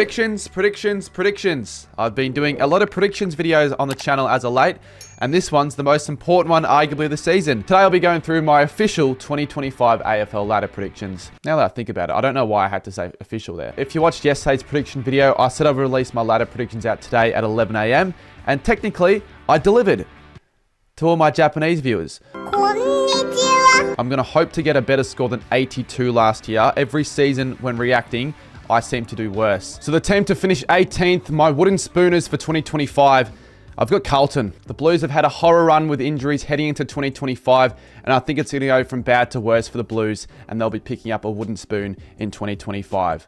Predictions. I've been doing a lot of predictions videos on the channel as of late, and this one's the most important one, arguably, of the season. Today I'll be going through my official 2025 AFL Ladder Predictions. Now that I think about it, I don't know why I had to say official there. If you watched yesterday's prediction video, I said I would release my ladder predictions out today at 11 AM, and technically, I delivered to all my Japanese viewers. I'm going to hope to get a better score than 82 last year. Every season when reacting, I seem to do worse. So the team to finish 18th, my wooden spooners for 2025, I've got Carlton. The Blues have had a horror run with injuries heading into 2025, and I think it's going to go from bad to worse for the Blues, and they'll be picking up a wooden spoon in 2025.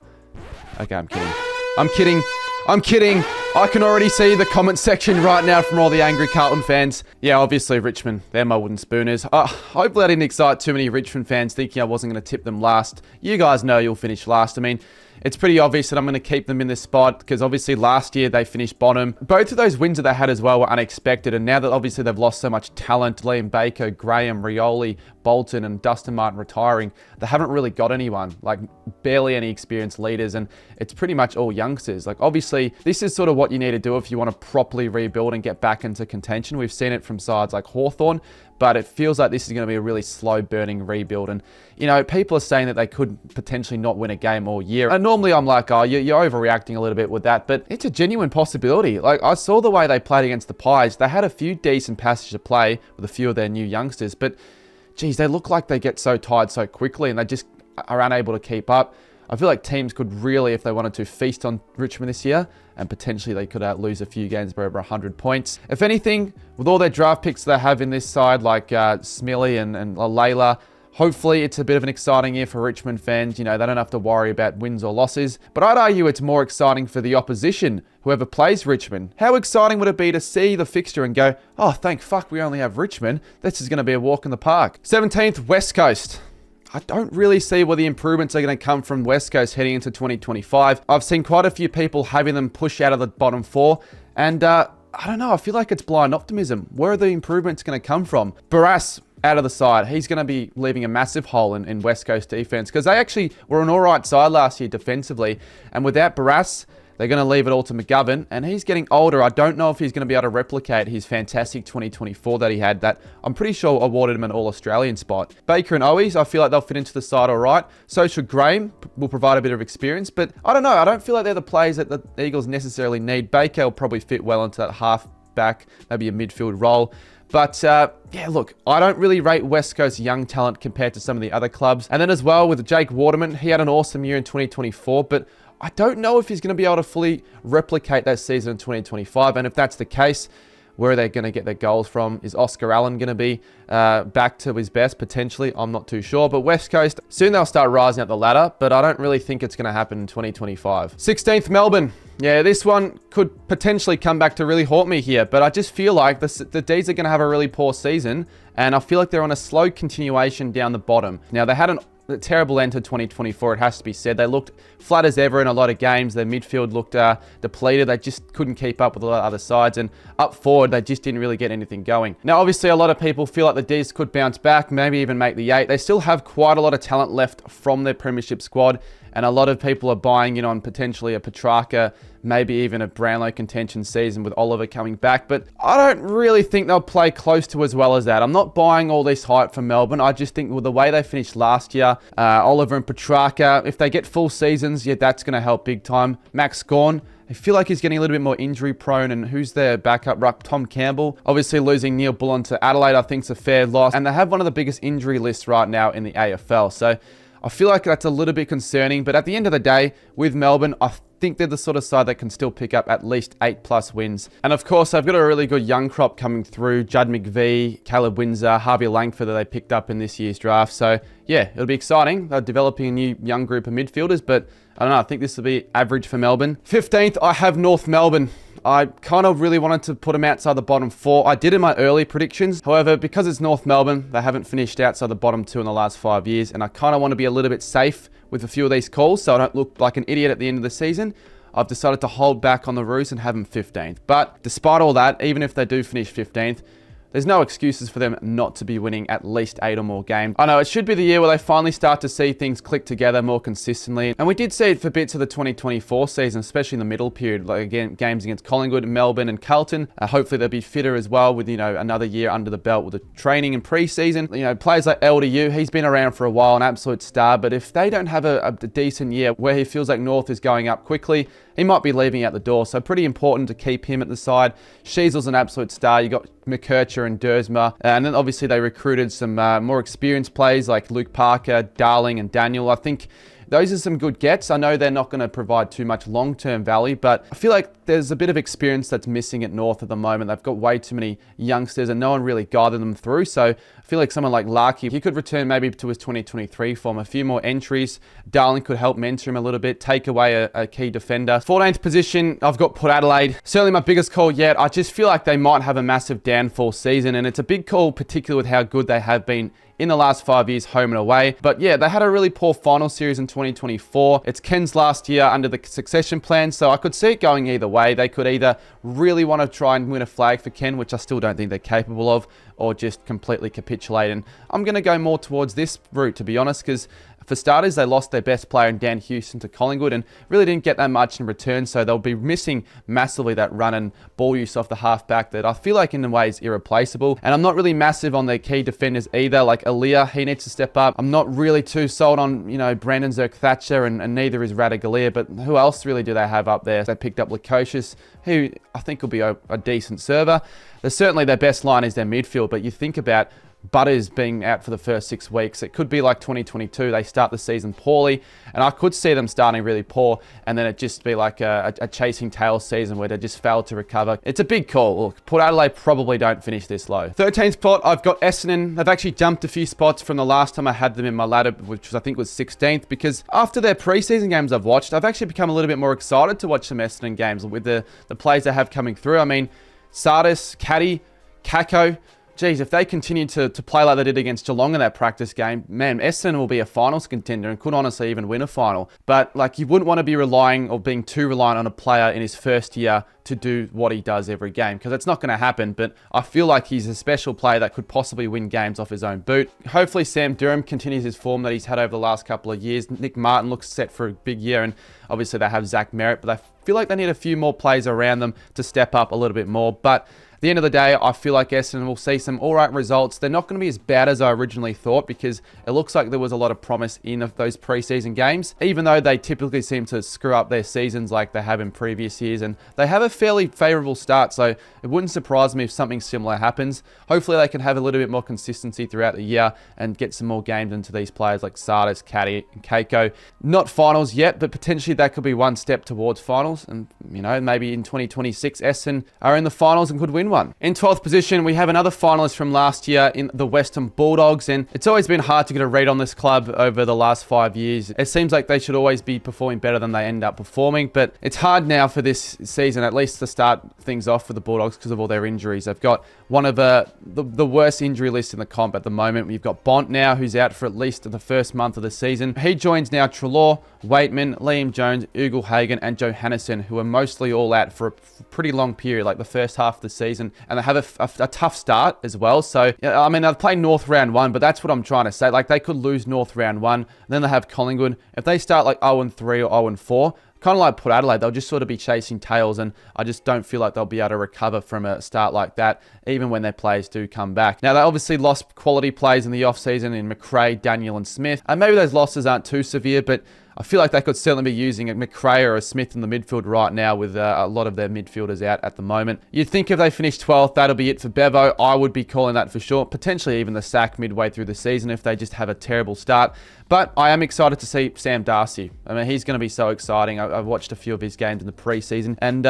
Okay, I'm kidding. I'm kidding. I can already see the comment section right now from all the angry Carlton fans. Yeah, obviously Richmond, they're my wooden spooners. Hopefully I didn't excite too many Richmond fans thinking I wasn't going to tip them last. You guys know you'll finish last. I mean, it's pretty obvious that I'm going to keep them in this spot because obviously last year they finished bottom. Both of those wins that they had as well were unexpected, and now that obviously they've lost so much talent, Liam Baker, Graham, Rioli, Bolton and Dustin Martin retiring, they haven't really got anyone, like barely any experienced leaders, and it's pretty much all youngsters. Like obviously this is sort of what you need to do if you want to properly rebuild and get back into contention. We've seen it from sides like Hawthorn, but it feels like this is going to be a really slow burning rebuild. And, you know, people are saying that they could potentially not win a game all year. And normally I'm like, oh, you're overreacting a little bit with that, but it's a genuine possibility. Like I saw the way they played against the Pies. They had a few decent passages of play with a few of their new youngsters, but geez, they look like they get so tired so quickly and they just are unable to keep up. I feel like teams could really, if they wanted to, feast on Richmond this year, and potentially they could lose a few games by over 100 points. If anything, with all their draft picks they have in this side, like Smilly and Layla, hopefully it's a bit of an exciting year for Richmond fans. You know, they don't have to worry about wins or losses. But I'd argue it's more exciting for the opposition, whoever plays Richmond. How exciting would it be to see the fixture and go, oh, thank fuck we only have Richmond. This is going to be a walk in the park. 17th, West Coast. I don't really see where the improvements are going to come from West Coast heading into 2025. I've seen quite a few people having them push out of the bottom four, and I don't know, I feel like it's blind optimism. Where are the improvements going to come from? Barras out of the side. He's going to be leaving a massive hole in West Coast defense because they actually were an all right side last year defensively, and without Barras, they're going to leave it all to McGovern, and he's getting older. I don't know if he's going to be able to replicate his fantastic 2024 that he had that I'm pretty sure awarded him an All-Australian spot. Baker and Owies, I feel like they'll fit into the side all right. So should Graham, will provide a bit of experience, but I don't know. I don't feel like they're the players that the Eagles necessarily need. Baker will probably fit well into that half-back, maybe a midfield role. But, yeah, look, I don't really rate West Coast young talent compared to some of the other clubs. And then as well with Jake Waterman, he had an awesome year in 2024, but I don't know if he's going to be able to fully replicate that season in 2025. And if that's the case, where are they going to get their goals from? Is Oscar Allen going to be back to his best? Potentially. I'm not too sure. But West Coast, soon they'll start rising up the ladder, but I don't really think it's going to happen in 2025. 16th, Melbourne. Yeah, this one could potentially come back to really haunt me here, but I just feel like the D's are going to have a really poor season, and I feel like they're on a slow continuation down the bottom. Now, they had a terrible end to 2024, it has to be said. They looked flat as ever in a lot of games. Their midfield looked depleted. They just couldn't keep up with a lot of other sides. And up forward, they just didn't really get anything going. Now, obviously, a lot of people feel like the D's could bounce back, maybe even make the 8. They still have quite a lot of talent left from their Premiership squad. And a lot of people are buying in on potentially a Petrarca, maybe even a Brownlow contention season with Oliver coming back. But I don't really think they'll play close to as well as that. I'm not buying all this hype from Melbourne. I just think with the way they finished last year, Oliver and Petrarca, if they get full seasons, yeah, that's going to help big time. Max Gawn, I feel like he's getting a little bit more injury prone, and who's their backup ruck? Tom Campbell. Obviously losing Neil Bullen to Adelaide, I think is a fair loss. And they have one of the biggest injury lists right now in the AFL. So I feel like that's a little bit concerning, but at the end of the day, with Melbourne, I think they're the sort of side that can still pick up at least 8+ wins. And of course, they've got a really good young crop coming through. Judd McVie, Caleb Windsor, Harvey Langford that they picked up in this year's draft. So yeah, it'll be exciting. They're developing a new young group of midfielders, but I don't know, I think this will be average for Melbourne. 15th, I have North Melbourne. I kind of really wanted to put them outside the bottom 4. I did in my early predictions. However, because it's North Melbourne, they haven't finished outside the bottom 2 in the last 5 years. And I kind of want to be a little bit safe with a few of these calls so I don't look like an idiot at the end of the season. I've decided to hold back on the Roos and have them 15th. But despite all that, even if they do finish 15th, there's no excuses for them not to be winning at least 8 or more games. I know it should be the year where they finally start to see things click together more consistently. And we did see it for bits of the 2024 season, especially in the middle period, like again, games against Collingwood, Melbourne and Carlton. Hopefully they'll be fitter as well with, another year under the belt with the training and pre-season. Players like LDU, he's been around for a while, an absolute star, but if they don't have a decent year where he feels like North is going up quickly, he might be leaving out the door. So pretty important to keep him at the side. Sheasel's an absolute star. You got McKercher and Dersma. And then obviously they recruited some more experienced players like Luke Parker, Darling and Daniel. I think those are some good gets. I know they're not going to provide too much long-term value, but I feel like there's a bit of experience that's missing at North at the moment. They've got way too many youngsters and no one really guided them through. So I feel like someone like Larkey, he could return maybe to his 2023 form. A few more entries. Darling could help mentor him a little bit, take away a key defender. 14th position, I've got Port Adelaide. Certainly my biggest call yet. I just feel like they might have a massive downfall season, and it's a big call, particularly with how good they have been in the last 5 years, home and away. But yeah, they had a really poor final series in 2024. It's Ken's last year under the succession plan, so I could see it going either way. They could either really want to try and win a flag for Ken, which I still don't think they're capable of, or just completely capitulate. And I'm going to go more towards this route, to be honest, because for starters, they lost their best player in Dan Houston to Collingwood and really didn't get that much in return. So they'll be missing massively that run and ball use off the halfback that I feel like in a way is irreplaceable. And I'm not really massive on their key defenders either. Like Aaliyah, he needs to step up. I'm not really too sold on, Brandon Zerk-Thatcher and neither is Radagalier. But who else really do they have up there? They picked up Lukosius, who I think will be a decent server. They're certainly their best line is their midfield. But you think about Butters being out for the first 6 weeks. It could be like 2022. They start the season poorly, and I could see them starting really poor, and then it just be like a chasing tail season where they just fail to recover. It's a big call. Look, Port Adelaide probably don't finish this low. 13th spot, I've got Essendon. They've actually jumped a few spots from the last time I had them in my ladder, which I think was 16th, because after their preseason games I've watched, I've actually become a little bit more excited to watch some Essendon games with the players they have coming through. I mean, Sardis, Caddy, Kako. Geez, if they continue to play like they did against Geelong in that practice game, man, Essendon will be a finals contender and could honestly even win a final. But like, you wouldn't want to be relying or being too reliant on a player in his first year to do what he does every game, because it's not going to happen. But I feel like he's a special player that could possibly win games off his own boot. Hopefully Sam Durham continues his form that he's had over the last couple of years. Nick Martin looks set for a big year, and obviously they have Zach Merritt, but I feel like they need a few more players around them to step up a little bit more. But at the end of the day, I feel like Essendon will see some all right results. They're not going to be as bad as I originally thought, because it looks like there was a lot of promise in those preseason games, even though they typically seem to screw up their seasons like they have in previous years. And they have a fairly favourable start, so it wouldn't surprise me if something similar happens. Hopefully they can have a little bit more consistency throughout the year and get some more games into these players like Sardis, Caddy and Keiko. Not finals yet, but potentially that could be one step towards finals. And, maybe in 2026, Essendon are in the finals and could win one. In 12th position, we have another finalist from last year in the Western Bulldogs, and it's always been hard to get a read on this club over the last 5 years. It seems like they should always be performing better than they end up performing, but it's hard now for this season, at least to start things off for the Bulldogs because of all their injuries. They've got one of the worst injury lists in the comp at the moment. We've got Bont now, who's out for at least the first month of the season. He joins now Treloar, Waitman, Liam Jones, Ugle-Hagan and Johannesson, who are mostly all out for a pretty long period, like the first half of the season. And they have a tough start as well. So, I mean, they've played North round 1, but that's what I'm trying to say. Like, they could lose North round 1, then they have Collingwood. If they start like 0-3 or 0-4, kind of like Port Adelaide, they'll just sort of be chasing tails, and I just don't feel like they'll be able to recover from a start like that, even when their players do come back. Now, they obviously lost quality players in the off-season in McRae, Daniel and Smith, and maybe those losses aren't too severe, but I feel like they could certainly be using a McRae or a Smith in the midfield right now with a lot of their midfielders out at the moment. You'd think if they finish 12th, that'll be it for Bevo. I would be calling that for sure. Potentially even the sack midway through the season if they just have a terrible start. But I am excited to see Sam Darcy. I mean, he's going to be so exciting. I've watched a few of his games in the preseason. And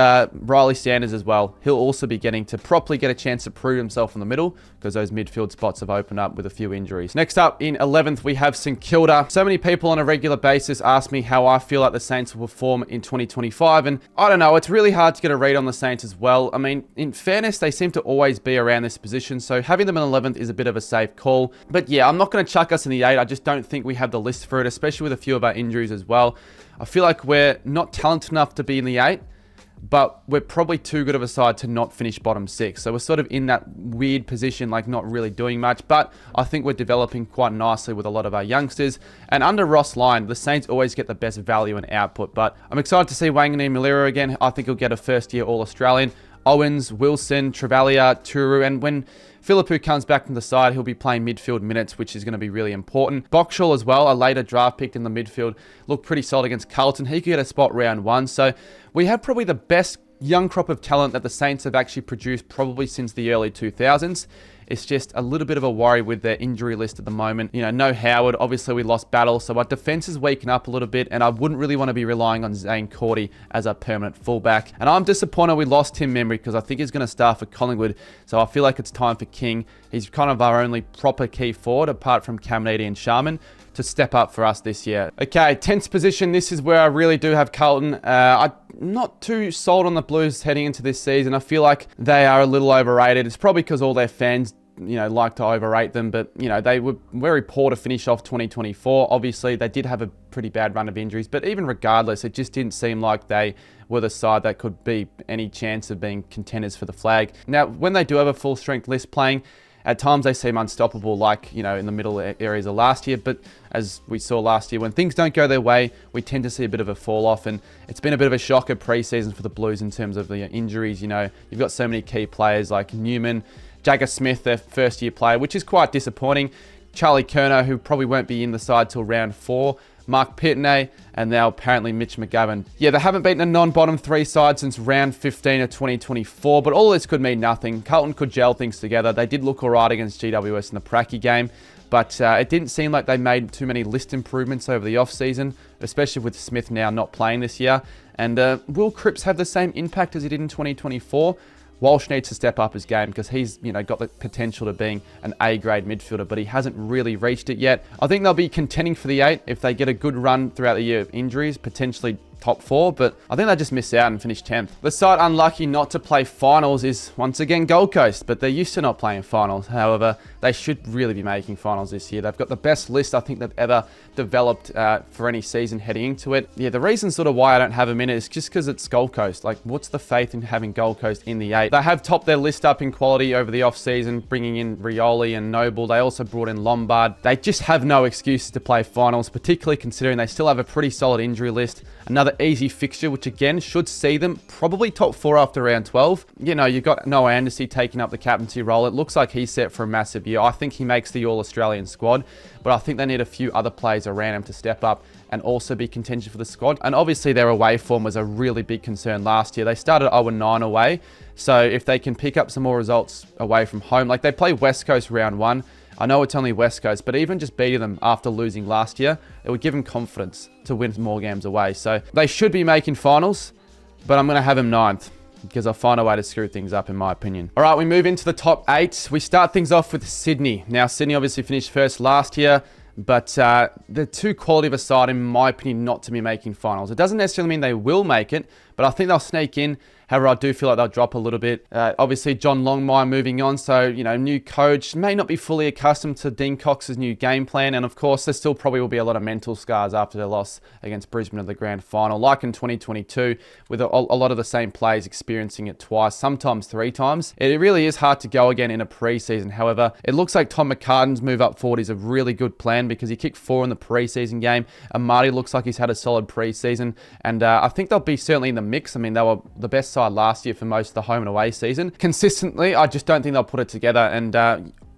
Riley Sanders as well. He'll also be getting to properly get a chance to prove himself in the middle, because those midfield spots have opened up with a few injuries. Next up, in 11th, we have St Kilda. So many people on a regular basis ask me how I feel like the Saints will perform in 2025. And I don't know, it's really hard to get a read on the Saints as well. I mean, in fairness, they seem to always be around this position. So having them in 11th is a bit of a safe call. But yeah, I'm not going to chuck us in the 8. I just don't think we have the list for it, especially with a few of our injuries as well. I feel like we're not talented enough to be in the 8. but we're probably too good of a side to not finish bottom 6. So we're sort of in that weird position, like not really doing much, but I think we're developing quite nicely with a lot of our youngsters. And under Ross Lyon, the Saints always get the best value and output, but I'm excited to see Wangani Malira again. I think he'll get a first-year All-Australian. Owens, Wilson, Travalia, Turu, and when Philippou comes back from the side, he'll be playing midfield minutes, which is going to be really important. Boxall as well, a later draft pick in the midfield, looked pretty solid against Carlton. He could get a spot round 1. So we have probably the best young crop of talent that the Saints have actually produced probably since the early 2000s. It's just a little bit of a worry with their injury list at the moment. No Howard. Obviously, we lost Battle, so our defense is weakening up a little bit, and I wouldn't really want to be relying on Zane Cordy as a permanent fullback. And I'm disappointed we lost Tim Membry because I think he's going to start for Collingwood, so I feel like it's time for King. He's kind of our only proper key forward, apart from Cam Needy and Sharman, to step up for us this year. Okay, 10th position. This is where I really do have Carlton. I'm not too sold on the Blues heading into this season. I feel like they are a little overrated. It's probably because all their fans like to overrate them, but they were very poor to finish off 2024. Obviously, they did have a pretty bad run of injuries, but even regardless, it just didn't seem like they were the side that could be any chance of being contenders for the flag. Now, when they do have a full strength list playing, at times they seem unstoppable, like, in the middle areas of last year. But as we saw last year, when things don't go their way, we tend to see a bit of a fall off. And it's been a bit of a shocker pre-season for the Blues in terms of the injuries. You've got so many key players like Newman, Jagger Smith, their first year player, which is quite disappointing. Charlie Curnow, who probably won't be in the side till round 4. Mark Pitney, and now apparently Mitch McGovern. Yeah, they haven't beaten a non-bottom 3 side since round 15 of 2024, but all this could mean nothing. Carlton could gel things together. They did look alright against GWS in the Pracky game, but it didn't seem like they made too many list improvements over the off-season, especially with Smith now not playing this year. And will Cripps have the same impact as he did in 2024? Walsh needs to step up his game because he's, got the potential to being an A-grade midfielder, but he hasn't really reached it yet. I think they'll be contending for the 8 if they get a good run throughout the year of injuries, potentially top 4, but I think they just miss out and finish 10th. The side unlucky not to play finals is once again Gold Coast, but they're used to not playing finals. However, they should really be making finals this year. They've got the best list I think they've ever developed for any season heading into it. Yeah, the reason sort of why I don't have them in it is just because it's Gold Coast. Like, what's the faith in having Gold Coast in the 8? They have topped their list up in quality over the off-season, bringing in Rioli and Noble. They also brought in Lombard. They just have no excuses to play finals, particularly considering they still have a pretty solid injury list. Another easy fixture, which again should see them probably top 4 after round 12. You've got Noah Anderson taking up the captaincy role. It looks like he's set for a massive year. I think he makes the All-Australian squad, but I think they need a few other players around him to step up and also be contention for the squad. And obviously their away form was a really big concern last year. They started 0-9 away, so if they can pick up some more results away from home, like they play West Coast round 1. I know it's only West Coast, but even just beating them after losing last year, it would give them confidence to win more games away. So they should be making finals, but I'm going to have them 9th because I'll find a way to screw things up in my opinion. All right, we move into the top 8. We start things off with Sydney. Now, Sydney obviously finished first last year, but they're too quality of a side, in my opinion, not to be making finals. It doesn't necessarily mean they will make it, but I think they'll sneak in. However, I do feel like they'll drop a little bit. Obviously, John Longmire moving on, so, new coach, may not be fully accustomed to Dean Cox's new game plan, and of course, there still probably will be a lot of mental scars after their loss against Brisbane in the grand final, like in 2022, with a lot of the same players experiencing it twice, sometimes 3 times. It really is hard to go again in a pre-season. However, it looks like Tom McCartan's move up forward is a really good plan because he kicked 4 in the pre-season game, and Marty looks like he's had a solid pre-season, and I think they'll be certainly in the mix. I mean, they were the best side last year for most of the home and away season. Consistently, I just don't think they'll put it together, and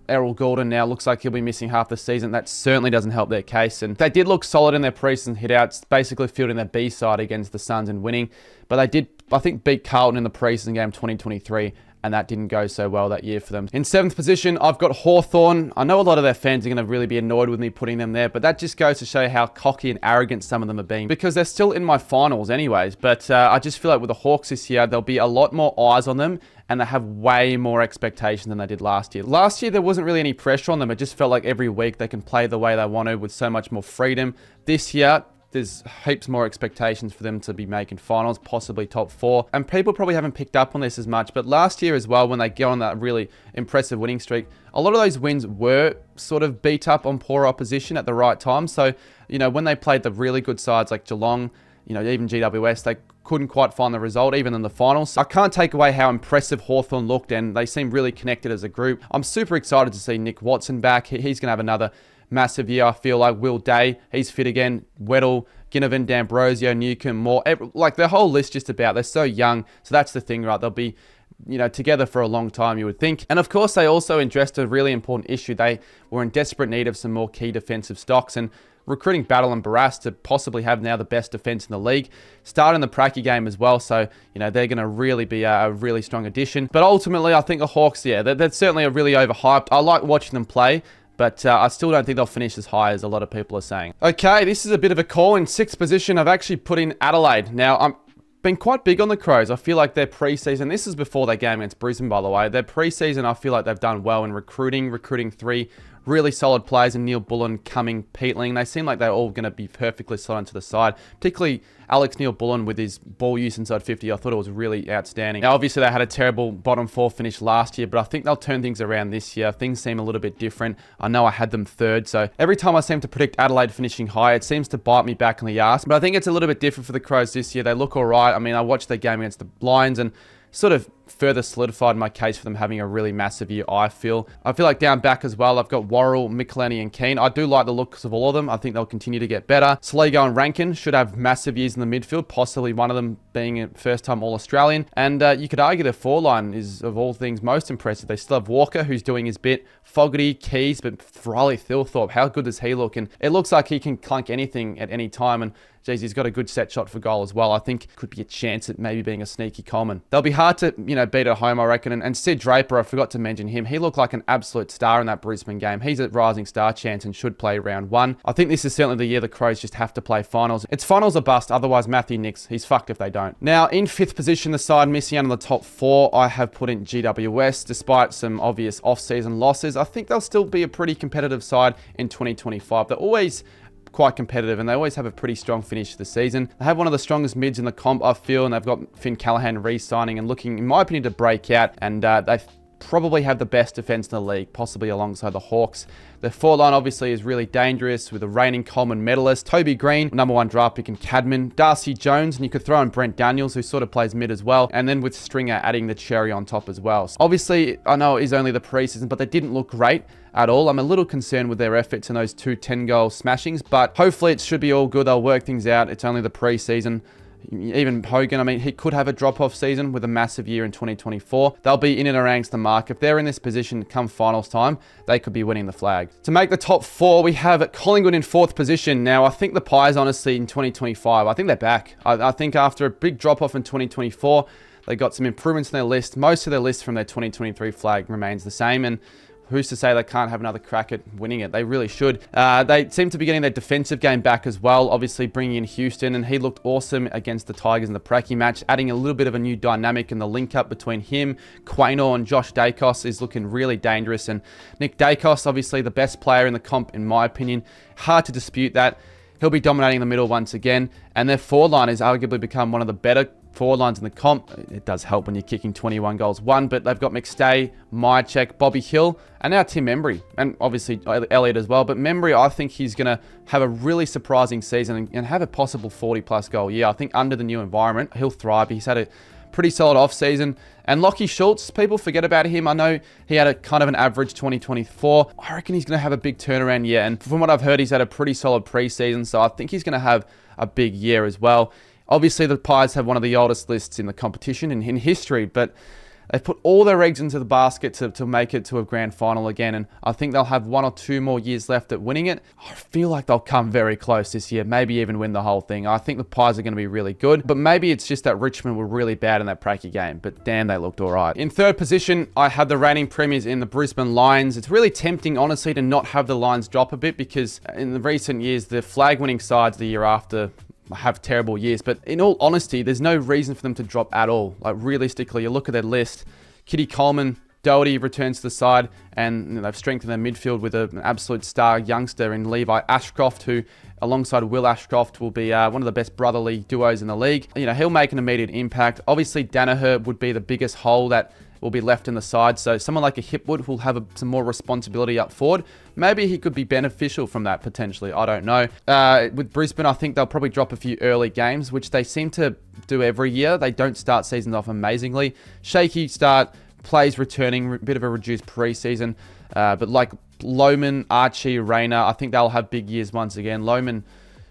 Errol Gordon now looks like he'll be missing half the season. That certainly doesn't help their case, and they did look solid in their pre-season hit-outs, basically fielding their B side against the Suns and winning, but they did, I think, beat Carlton in the pre-season game 2023, and that didn't go so well that year for them. In 7th position, I've got Hawthorn. I know a lot of their fans are going to really be annoyed with me putting them there, but that just goes to show how cocky and arrogant some of them are being, because they're still in my finals anyways. But I just feel like with the Hawks this year, there'll be a lot more eyes on them, and they have way more expectation than they did last year. Last year, there wasn't really any pressure on them. It just felt like every week they can play the way they wanted with so much more freedom. This year, there's heaps more expectations for them to be making finals, possibly top 4. And people probably haven't picked up on this as much, but last year as well, when they get on that really impressive winning streak, a lot of those wins were sort of beat up on poor opposition at the right time. So, when they played the really good sides like Geelong even GWS, they couldn't quite find the result, even in the finals. I can't take away how impressive Hawthorn looked, and they seem really connected as a group. I'm super excited to see Nick Watson back. He's going to have another massive year, I feel like. Will Day, he's fit again. Weddle, Ginnivan, D'Ambrosio, Newcombe, Moore. Like, the whole list just about. They're so young. So that's the thing, right? They'll be together for a long time, you would think. And of course, they also addressed a really important issue. They were in desperate need of some more key defensive stocks, and recruiting Battle and Barras to possibly have now the best defense in the league. Starting the Pracky game as well, so, they're going to really be a really strong addition. But ultimately, I think the Hawks, they're certainly really overhyped. I like watching them play, but I still don't think they'll finish as high as a lot of people are saying. Okay, this is a bit of a call. In 6th position, I've actually put in Adelaide. Now, I'm been quite big on the Crows. I feel like their preseason, this is before their game against Brisbane, by the way. Their preseason, I feel like they've done well in recruiting 3 really solid players in Neil Bullen, Cumming, Peatling. They seem like they're all going to be perfectly slotted into the side, particularly Alex Neil Bullen with his ball use inside 50. I thought it was really outstanding. Now, obviously, they had a terrible bottom 4 finish last year, but I think they'll turn things around this year. Things seem a little bit different. I know I had them 3rd, so every time I seem to predict Adelaide finishing high, it seems to bite me back in the arse. But I think it's a little bit different for the Crows this year. They look all right. I mean, I watched their game against the Lions and sort of further solidified my case for them having a really massive year, I feel. Like down back as well, I've got Worrell, Michelini, and Keane. I do like the looks of all of them. I think they'll continue to get better. Sligo and Rankin should have massive years in the midfield, possibly one of them being a first-time All-Australian. And you could argue their foreline is, of all things, most impressive. They still have Walker, who's doing his bit, Fogarty, Keys, but Riley Thilthorpe, how good does he look? And it looks like he can clunk anything at any time, and geez, he's got a good set shot for goal as well. I think could be a chance at maybe being a sneaky Coleman. They'll be hard to, beat at home, I reckon. And Sid Draper, I forgot to mention him. He looked like an absolute star in that Brisbane game. He's a rising star chance and should play round 1. I think this is certainly the year the Crows just have to play finals. It's finals or bust, otherwise Matthew Nicks, he's fucked if they don't. Now, in 5th position, the side missing out on the top 4, I have put in GWS. Despite some obvious off-season losses, I think they'll still be a pretty competitive side in 2025. They're always quite competitive, and they always have a pretty strong finish to the season. They have one of the strongest mids in the comp, I feel, and they've got Finn Callahan re-signing and looking, in my opinion, to break out, and they probably have the best defense in the league, possibly alongside the Hawks. Their foreline obviously is really dangerous with the reigning Coleman medalist, Toby Green, #1 draft pick, and Cadman, Darcy Jones, and you could throw in Brent Daniels, who sort of plays mid as well, and then with Stringer adding the cherry on top as well. So obviously, I know it is only the preseason, but they didn't look great at all. I'm a little concerned with their efforts in those 2 10-goal smashings, but hopefully it should be all good. They'll work things out. It's only the preseason. Even Hogan, I mean, he could have a drop-off season with a massive year in 2024. They'll be in and around the mark. If they're in this position come finals time, they could be winning the flag. To make the top 4, we have Collingwood in 4th position. Now, I think the Pies, honestly, in 2025, I think they're back. I think after a big drop-off in 2024, they got some improvements in their list. Most of their list from their 2023 flag remains the same, and who's to say they can't have another crack at winning it? They really should. They seem to be getting their defensive game back as well, obviously bringing in Houston, and he looked awesome against the Tigers in the Pracky match, adding a little bit of a new dynamic in the link-up between him, Quaynor, and Josh Dacos is looking really dangerous, and Nick Dacos, obviously the best player in the comp, in my opinion. Hard to dispute that. He'll be dominating the middle once again, and their forward has arguably become one of the better forward lines in the comp. It does help when you're kicking 21 goals one, but they've got McStay, Myercheck, Bobby Hill, and now Tim Membry, and obviously Elliott as well. But Membry, I think he's going to have a really surprising season and have a possible 40-plus goal year. I think under the new environment, he'll thrive. He's had a pretty solid off-season. And Lachie Schultz, people forget about him. I know he had a kind of an average 2024. I reckon he's going to have a big turnaround year. And from what I've heard, he's had a pretty solid preseason, so I think he's going to have a big year as well. Obviously, the Pies have one of the oldest lists in the competition in history, but they've put all their eggs into the basket to make it to a grand final again, and I think they'll have 1 or 2 more years left at winning it. I feel like they'll come very close this year, maybe even win the whole thing. I think the Pies are going to be really good, but maybe it's just that Richmond were really bad in that Pracky game, but damn, they looked all right. In 3rd position, I have the reigning premiers in the Brisbane Lions. It's really tempting, honestly, to not have the Lions drop a bit, because in the recent years, the flag-winning sides the year after have terrible years, but in all honesty, there's no reason for them to drop at all. Like, realistically, you look at their list, Kitty Coleman, Doherty returns to the side, and they've strengthened their midfield with an absolute star youngster in Levi Ashcroft, who, alongside Will Ashcroft, will be one of the best brotherly duos in the league. He'll make an immediate impact. Obviously, Danaher would be the biggest hole that will be left in the side. So someone like a Hipwood will have some more responsibility up forward. Maybe he could be beneficial from that potentially. I don't know. With Brisbane, I think they'll probably drop a few early games, which they seem to do every year. They don't start seasons off amazingly. Shaky start, plays returning, a bit of a reduced preseason. But like Loman, Archie, Rayner, I think they'll have big years once again. Loman,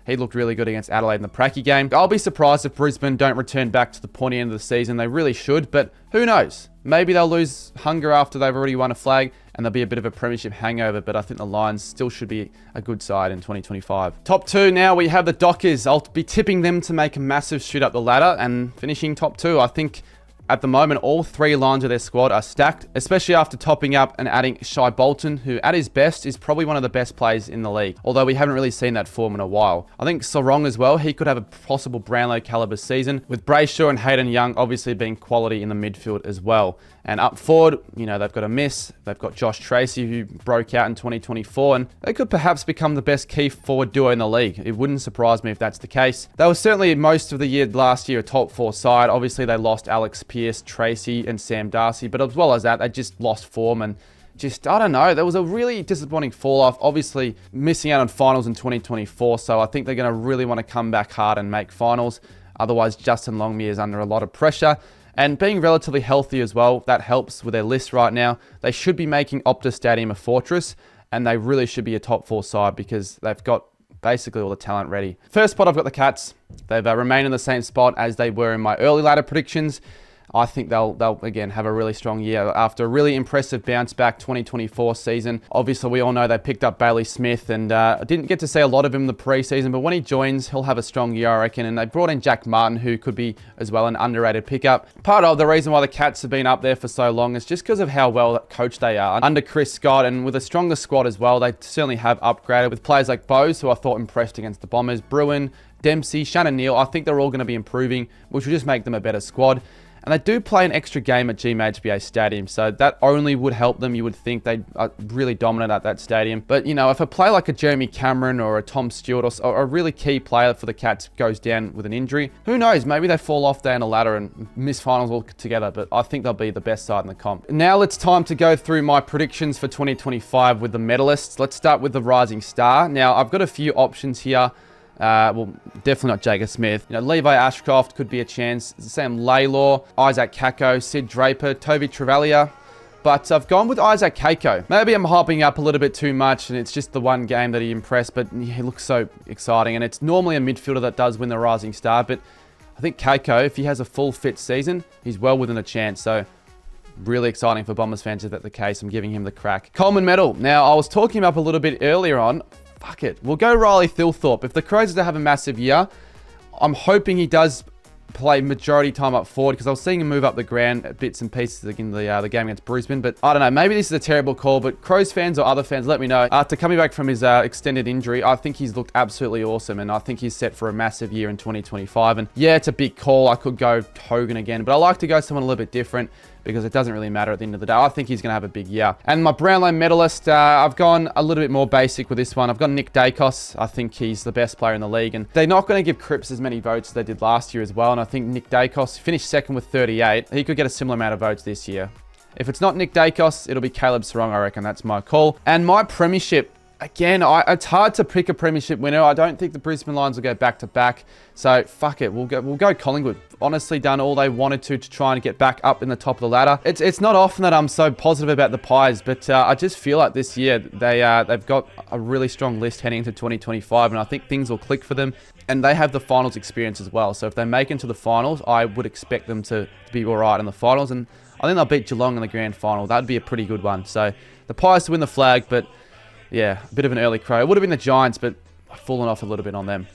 he looked really good against Adelaide in the Pracky game. I'll be surprised if Brisbane don't return back to the pointy end of the season. They really should, but who knows? Maybe they'll lose hunger after they've already won a flag and there'll be a bit of a premiership hangover, but I think the Lions still should be a good side in 2025. Top 2 now, we have the Dockers. I'll be tipping them to make a massive shoot up the ladder and finishing top 2. I think at the moment, all 3 lines of their squad are stacked, especially after topping up and adding Shai Bolton, who at his best is probably one of the best players in the league, although we haven't really seen that form in a while. I think Sarong as well, he could have a possible Brownlow caliber season, with Brayshaw and Hayden Young obviously being quality in the midfield as well. And up forward, you know, they've got a miss. They've got Josh Tracy, who broke out in 2024, and they could perhaps become the best key forward duo in the league. It wouldn't surprise me if that's the case. They were certainly most of the year last year a top 4 side. Obviously, they lost Alex Pearce, Tracy, and Sam Darcy, but as well as that, they just lost form and just, I don't know, there was a really disappointing fall off. Obviously, missing out on finals in 2024, so I think they're going to really want to come back hard and make finals. Otherwise, Justin Longmire is under a lot of pressure. And being relatively healthy as well, that helps with their list right now. They should be making Optus Stadium a fortress, and they really should be a top 4 side because they've got basically all the talent ready. First spot, I've got the Cats. They've remained in the same spot as they were in my early ladder predictions. I think they'll again have a really strong year after a really impressive bounce back 2024 season. Obviously, we all know they picked up Bailey Smith, and I didn't get to see a lot of him in the preseason, but when he joins, he'll have a strong year, I reckon. And they brought in Jack Martin, who could be as well an underrated pickup. Part of the reason why the Cats have been up there for so long is just because of how well coached they are under Chris Scott, and with a stronger squad as well. They certainly have upgraded with players like Bose, who I thought impressed against the Bombers, Bruin, Dempsey, Shannon Neal. I think they're all going to be improving, which will just make them a better squad. And they do play an extra game at GMHBA Stadium, so that only would help them. You would think they are really dominant at that stadium. But, you know, if a player like a Jeremy Cameron or a Tom Stewart or a really key player for the Cats goes down with an injury, who knows? Maybe they fall off down the ladder and miss finals altogether, but I think they'll be the best side in the comp. Now it's time to go through my predictions for 2025 with the medalists. Let's start with the Rising Star. Now, I've got a few options here. Well, definitely not Jagger Smith. You know, Levi Ashcroft could be a chance. Sam Laylor, Isaac Kako, Sid Draper, Toby Travalia. But I've gone with Isaac Kako. Maybe I'm hyping up a little bit too much, and it's just the one game that he impressed, but he looks so exciting. And it's normally a midfielder that does win the Rising Star, but I think Kako, if he has a full fit season, he's well within a chance. So really exciting for Bombers fans if that's the case. I'm giving him the crack. Coleman medal. Now, I was talking him up a little bit earlier on. Fuck it. We'll go Riley Thilthorpe. If the Crows are to have a massive year, I'm hoping he does play majority time up forward, because I was seeing him move up the ground bits and pieces in the game against Brisbane. But I don't know, maybe this is a terrible call, but Crows fans or other fans, let me know. After coming back from his extended injury, I think he's looked absolutely awesome, and I think he's set for a massive year in 2025. And yeah, it's a big call. I could go Hogan again, but I like to go someone a little bit different, because it doesn't really matter at the end of the day. I think he's going to have a big year. And my Brownlow medalist, I've gone a little bit more basic with this one. I've got Nick Dacos. I think he's the best player in the league. And they're not going to give Cripps as many votes as they did last year as well. And I think Nick Dacos finished second with 38. He could get a similar amount of votes this year. If it's not Nick Dacos, it'll be Caleb Sarong, I reckon. That's my call. And my premiership, again, it's hard to pick a premiership winner. I don't think the Brisbane Lions will go back to back. So fuck it, we'll go Collingwood. Honestly, done all they wanted to try and get back up in the top of the ladder. It's not often that I'm so positive about the Pies, but I just feel like this year they've got a really strong list heading into 2025, and I think things will click for them. And they have the finals experience as well. So if they make it to the finals, I would expect them to be all right in the finals, and I think they'll beat Geelong in the grand final. That'd be a pretty good one. So the Pies to win the flag, but yeah, a bit of an early crow. It would have been the Giants, but I've fallen off a little bit on them.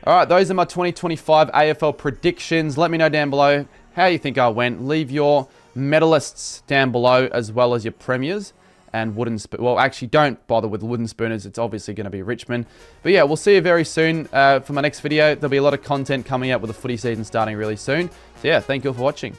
All right, those are my 2025 AFL predictions. Let me know down below how you think I went. Leave your medalists down below, as well as your premiers and wooden spoon. Well, actually, don't bother with wooden spooners. It's obviously going to be Richmond. But yeah, we'll see you very soon for my next video. There'll be a lot of content coming out with the footy season starting really soon. So yeah, thank you all for watching.